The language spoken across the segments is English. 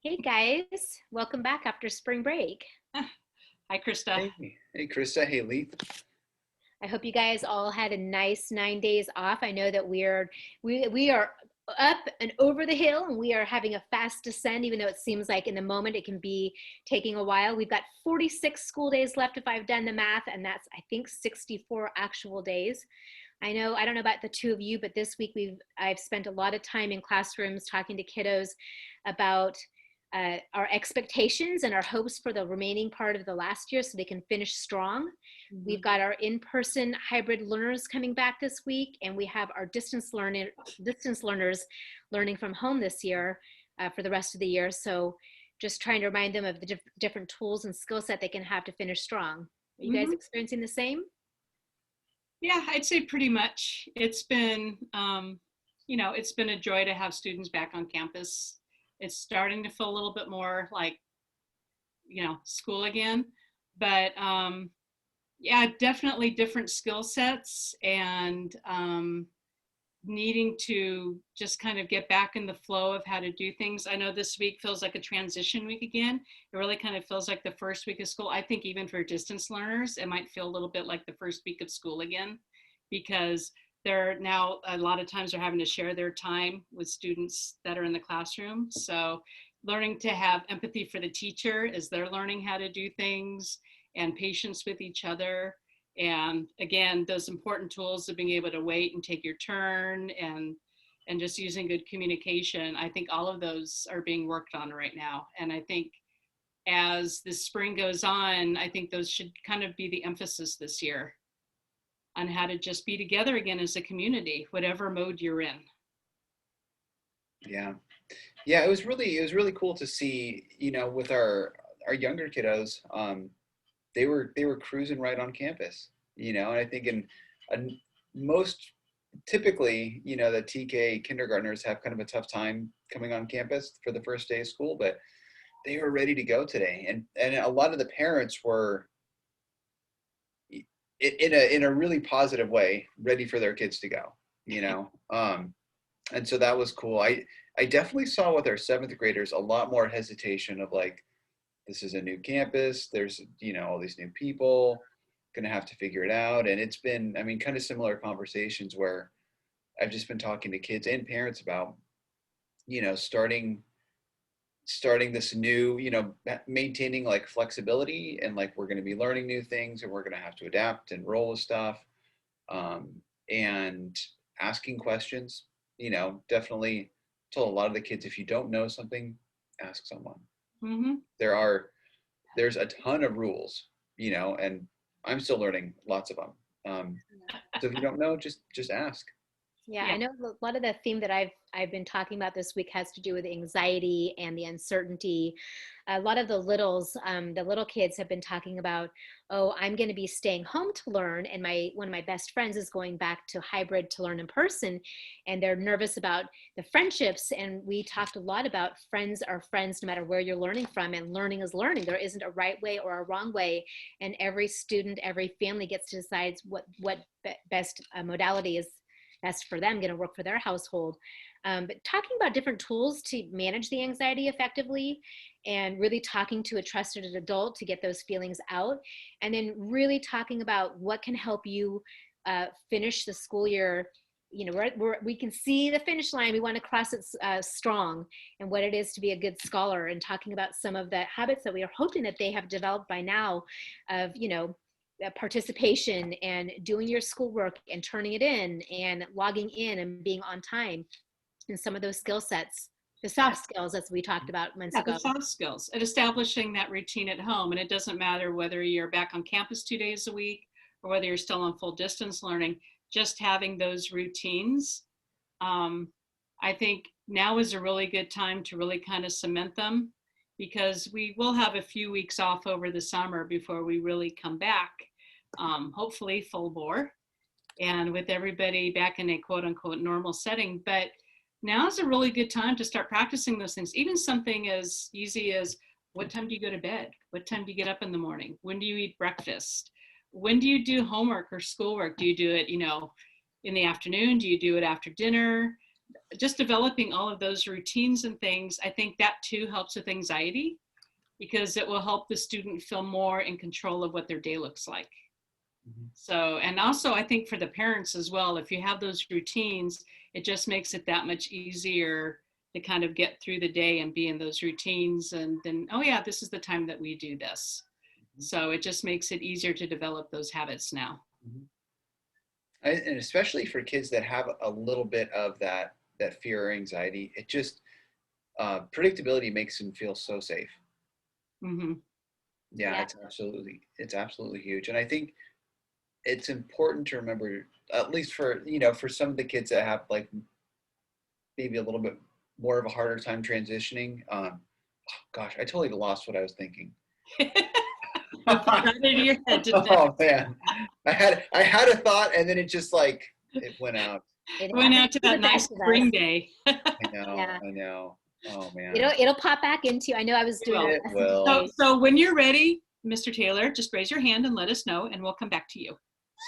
Hey guys, welcome back after spring break. Hi, Krista. Hey, Krista. Hey, Lee. I hope you guys all had a nice 9 days off. I know that we are up and over the hill and we are having a fast descent, even though it seems like in the moment it can be taking a while. We've got 46 school days left if I've done the math, and that's I think 64 actual days. I don't know about the two of you, but this week I've spent a lot of time in classrooms talking to kiddos about our expectations and our hopes for the remaining part of the last year so they can finish strong. We've got our in-person hybrid learners coming back this week, and we have our distance learners learning from home this year for the rest of the year. So just trying to remind them of the different tools and skill set they can have to finish strong. Are you guys experiencing the same? Yeah, I'd say pretty much. It's been, it's been a joy to have students back on campus. It's starting to feel a little bit more like, school again. But yeah, definitely different skill sets and needing to just kind of get back in the flow of how to do things. I know this week feels like a transition week again. It really kind of feels like the first week of school. I think even for distance learners, it might feel a little bit like the first week of school again, because they're now a lot of times they're having to share their time with students that are in the classroom. So learning to have empathy for the teacher as they're learning how to do things, and patience with each other. And again, those important tools of being able to wait and take your turn and just using good communication. I think all of those are being worked on right now. And I think as the spring goes on, I think those should kind of be the emphasis this year on how to just be together again as a community, whatever mode you're in. Yeah, yeah. It was really cool to see. With our younger kiddos, they were cruising right on campus. And I think in most typically, the TK kindergartners have kind of a tough time coming on campus for the first day of school, but they were ready to go today, and a lot of the parents were in a really positive way ready for their kids to go. And so that was cool. I definitely saw with our seventh graders a lot more hesitation of like, this is a new campus. There's all these new people, gonna have to figure it out. And it's been, I mean, kind of similar conversations where I've just been talking to kids and parents about starting this new, maintaining like flexibility, and like we're going to be learning new things and we're going to have to adapt and roll with stuff, um, and asking questions. Definitely told a lot of the kids, if you don't know something, ask someone. Mm-hmm. There's a ton of rules, and I'm still learning lots of them. So if you don't know, just ask. Yeah, Yeah. I know a lot of the theme that I've been talking about this week has to do with anxiety and the uncertainty. A lot of the little kids have been talking about, oh, I'm going to be staying home to learn, and my one of my best friends is going back to hybrid to learn in person, and they're nervous about the friendships. And we talked a lot about friends are friends no matter where you're learning from, and learning is learning. There isn't a right way or a wrong way, and every student, every family gets to decide what best modality is best for them, going to work for their household. But talking about different tools to manage the anxiety effectively, and really talking to a trusted adult to get those feelings out, and then really talking about what can help you finish the school year. We can see the finish line. We want to cross it strong, and what it is to be a good scholar, and talking about some of the habits that we are hoping that they have developed by now of, participation and doing your schoolwork and turning it in and logging in and being on time, and some of those skill sets, the soft skills as we talked about months Yeah, the ago. soft skills and establishing that routine at home. And it doesn't matter whether you're back on campus 2 days a week or whether you're still on full distance learning, just having those routines. I think now is a really good time to really kind of cement them, because we will have a few weeks off over the summer before we really come back, hopefully full bore and with everybody back in a quote unquote normal setting. But now is a really good time to start practicing those things. Even something as easy as, what time do you go to bed? What time do you get up in the morning? When do you eat breakfast? When do you do homework or schoolwork? Do you do it, in the afternoon? Do you do it after dinner? just developing all of those routines and things, I think that too helps with anxiety, because it will help the student feel more in control of what their day looks like. So, and also I think for the parents as well, if you have those routines, it just makes it that much easier to kind of get through the day and be in those routines. And then, oh yeah, this is the time that we do this. So it just makes it easier to develop those habits now. And especially for kids that have a little bit of that fear or anxiety, it just predictability makes them feel so safe. Mm-hmm. Yeah, it's absolutely huge. And I think it's important to remember, at least for, for some of the kids that have like maybe a little bit more of a harder time transitioning. Gosh, I totally lost what I was thinking. Right into your head, didn't it? Oh man, I had a thought and then it just like it went out. It went out to that nice spring day. I know. Oh man. It'll pop back into. I know I was doing. It will. So when you're ready, Mr. Taylor, just raise your hand and let us know, and we'll come back to you.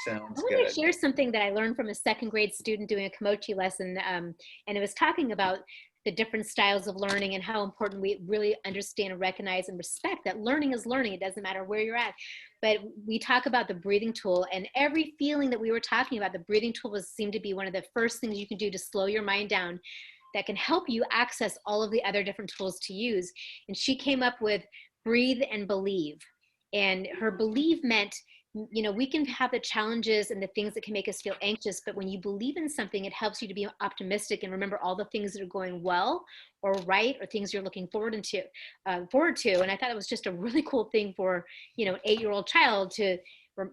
Sounds I want good. to share something that I learned from a second grade student doing a Komochi lesson, and it was talking about the different styles of learning and how important we really understand and recognize and respect that learning is learning. It doesn't matter where you're at. But we talk about the breathing tool, and every feeling that we were talking about, the breathing tool seemed to be one of the first things you can do to slow your mind down that can help you access all of the other different tools to use. And she came up with breathe and believe. And her believe meant, we can have the challenges and the things that can make us feel anxious, but when you believe in something, it helps you to be optimistic and remember all the things that are going well or right, or things you're looking forward to. And I thought it was just a really cool thing for, an 8-year-old child to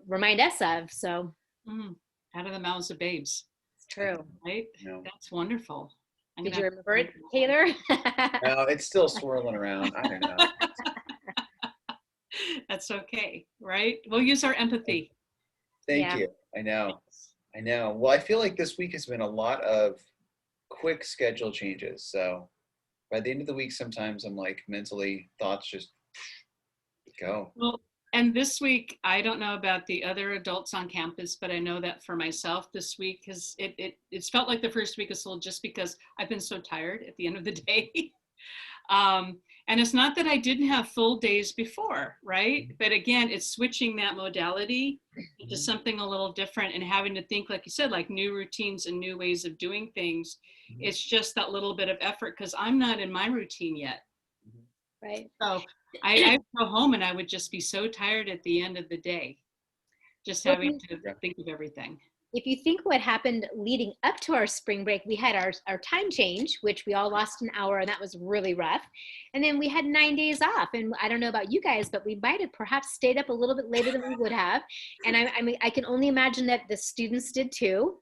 remind us of. So out of the mouths of babes. It's true. Right? No. That's wonderful. Did you remember it, Taylor? No, it's still swirling around. I don't know. That's okay, right? We'll use our empathy. Thank you. I know. Well, I feel like this week has been a lot of quick schedule changes. So by the end of the week, sometimes I'm like mentally thoughts just go. Well, and this week, I don't know about the other adults on campus, but I know that for myself this week, because it's felt like the first week is slow just because I've been so tired at the end of the day. And it's not that I didn't have full days before, right? But again, it's switching that modality into something a little different and having to think, like you said, like new routines and new ways of doing things. It's just that little bit of effort because I'm not in my routine yet. Right. So I would go home and I would just be so tired at the end of the day, just having to think of everything. If you think what happened leading up to our spring break, we had our time change, which we all lost an hour, and that was really rough. And then we had 9 days off. And I don't know about you guys, but we might have perhaps stayed up a little bit later than we would have. And I mean, I can only imagine that the students did too,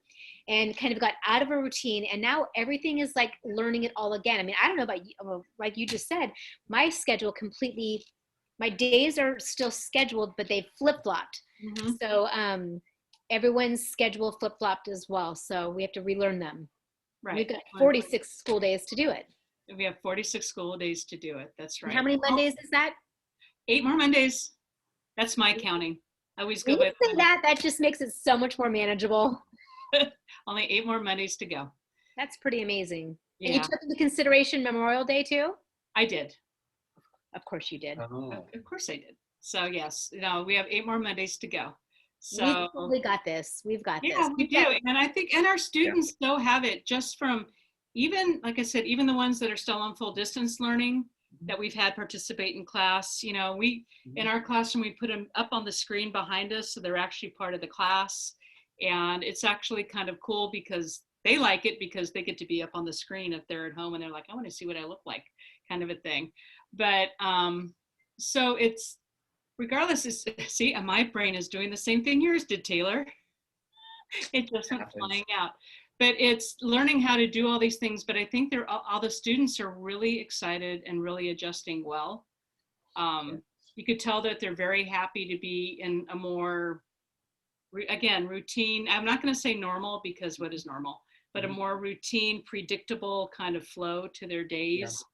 and kind of got out of a routine. And now everything is like learning it all again. I mean, I don't know about you, like you just said, my schedule completely, my days are still scheduled, but they've flip-flopped. So, everyone's schedule flip-flopped as well. So we have to relearn them. Right. We've got 46 school days to do it. We have 46 school days to do it. That's right. And how many Mondays is that? 8 more Mondays. That's my counting. I always go by that just makes it so much more manageable. Only 8 more Mondays to go. That's pretty amazing. Yeah. And you took into consideration Memorial Day too? I did. Of course you did. Oh. Of course I did. So yes, we have 8 more Mondays to go. So we've totally got this. We've got this. Yeah, we do. And I think, and our students still have it just from even, like I said, even the ones that are still on full distance learning that we've had participate in class, we, in our classroom, we put them up on the screen behind us. So they're actually part of the class. And it's actually kind of cool because they like it because they get to be up on the screen if they're at home and they're like, I want to see what I look like, kind of a thing. But so it's, regardless, see, my brain is doing the same thing yours did, Taylor. It just went flying out. But it's learning how to do all these things. But I think all the students are really excited and really adjusting well. You could tell that they're very happy to be in a more, again, routine. I'm not going to say normal because what is normal? But a more routine, predictable kind of flow to their days.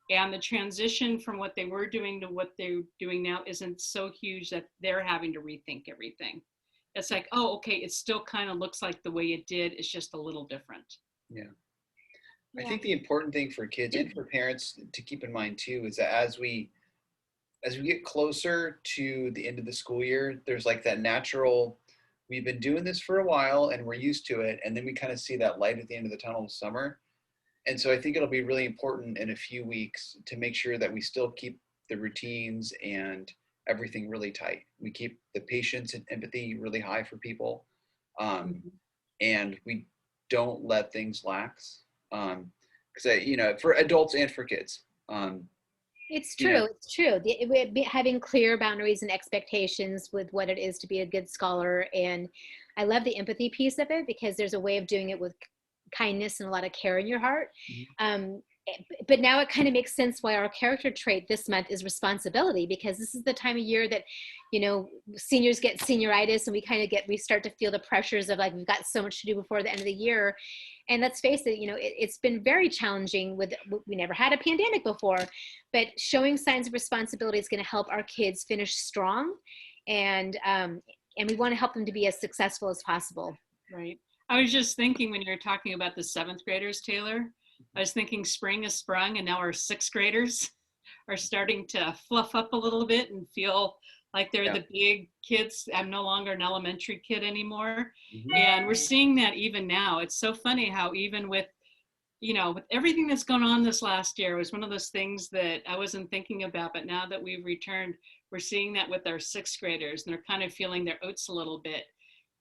Yeah. And the transition from what they were doing to what they're doing now isn't so huge that they're having to rethink everything. It's like, oh, okay, it still kind of looks like the way it did. It's just a little different. Yeah. I Yeah. think the important thing for kids and for parents to keep in mind too is that as we get closer to the end of the school year, there's like that natural, we've been doing this for a while and we're used to it, and then we kind of see that light at the end of the tunnel of summer. And so I think it'll be really important in a few weeks to make sure that we still keep the routines and everything really tight. We keep the patience and empathy really high for people, Mhm. and we don't let things lax. Because for adults and for kids, It's you know, true. It's true. Having clear boundaries and expectations with what it is to be a good scholar. And I love the empathy piece of it because there's a way of doing it with kindness and a lot of care in your heart. Um, but now it kind of makes sense why our character trait this month is responsibility, because this is the time of year that, seniors get senioritis and we start to feel the pressures of like, we've got so much to do before the end of the year. And let's face it, it's been very challenging we never had a pandemic before, but showing signs of responsibility is going to help our kids finish strong. And we want to help them to be as successful as possible. Right. I was just thinking when you were talking about the 7th graders, Taylor, I was thinking spring has sprung and now our 6th graders are starting to fluff up a little bit and feel like they're Yeah. the big kids. I'm no longer an elementary kid anymore. Mhm. And we're seeing that even now. It's so funny how even with everything that's gone on this last year, it was one of those things that I wasn't thinking about, but now that we've returned, we're seeing that with our 6th graders, and they're kind of feeling their oats a little bit.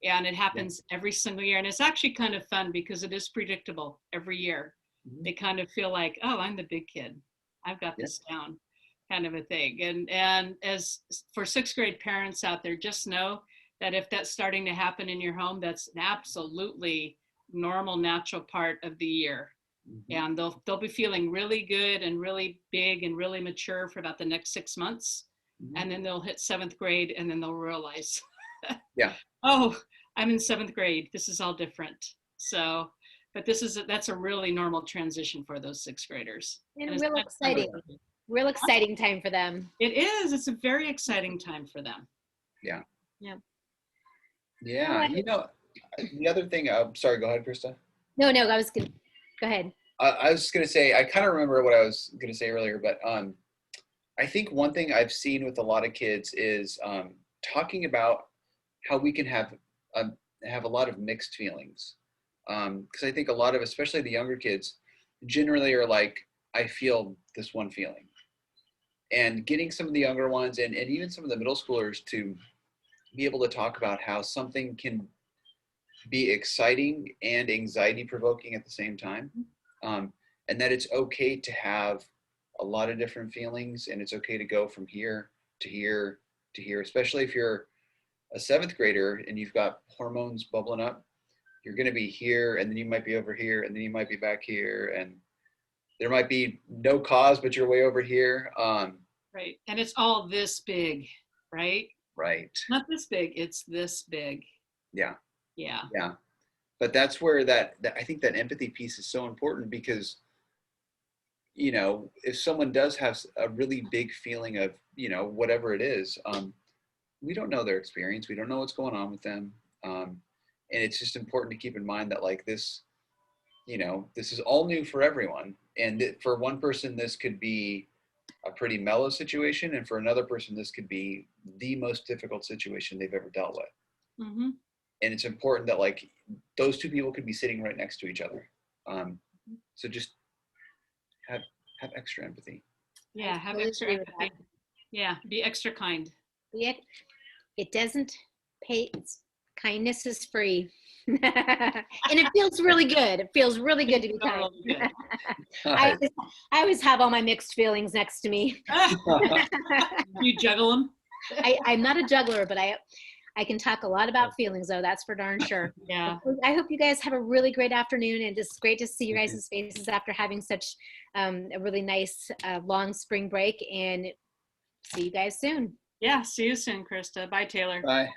And it happens every single year. And it's actually kind of fun because it is predictable every year. Mhm. They kind of feel like, oh, I'm the big kid. I've got Yeah. this down, kind of a thing. And as for 6th grade parents out there, just know that if that's starting to happen in your home, that's an absolutely normal, natural part of the year. Mhm. And they'll be feeling really good and really big and really mature for about the next 6 months. Mhm. And then they'll hit 7th grade and then they'll realize, Yeah. oh, I'm in 7th grade. This is all different. So, but that's a really normal transition for those 6th graders. And it's real kind of fun to exciting, see. real exciting time for them. It is. It's a very exciting time for them. Yeah. Yeah. Yeah. The other thing, sorry, go ahead, Krista. No, I was going to, go ahead. I was just going to say, I kind of remember what I was going to say earlier, but I think one thing I've seen with a lot of kids is talking about how we can have a lot of mixed feelings. Because I think a lot of, especially the younger kids, generally are like, I feel this one feeling. And getting some of the younger ones and even some of the middle schoolers to be able to talk about how something can be exciting and anxiety provoking at the same time. And that it's okay to have a lot of different feelings, and it's okay to go from here to here to here, especially if you're a 7th grader and you've got hormones bubbling up. You're going to be here, and then you might be over here, and then you might be back here, and there might be no cause, but you're way over here. Right. And it's all this big, right? Right. Not this big, it's this big. Yeah. Yeah. Yeah. But that's where that I think that empathy piece is so important, because if someone does have a really big feeling of whatever it is, we don't know their experience, we don't know what's going on with them, and it's just important to keep in mind that like this is all new for everyone, and for one person this could be a pretty mellow situation, and for another person this could be the most difficult situation they've ever dealt with. Mm-hmm. And it's important that like those two people could be sitting right next to each other. So just have extra empathy. Yeah, have extra empathy. Yeah, be extra kind. Yeah, it doesn't pay. Kindness is free. And it feels really good. It feels really good to be kind. I always have all my mixed feelings next to me. You juggle them? I'm not a juggler, but I can talk a lot about feelings, though. That's for darn sure. Yeah. I hope you guys have a really great afternoon, and just great to see you guys' faces after having such a really nice long spring break. And see you guys soon. Yeah, see you soon, Krista. Bye, Taylor. Bye.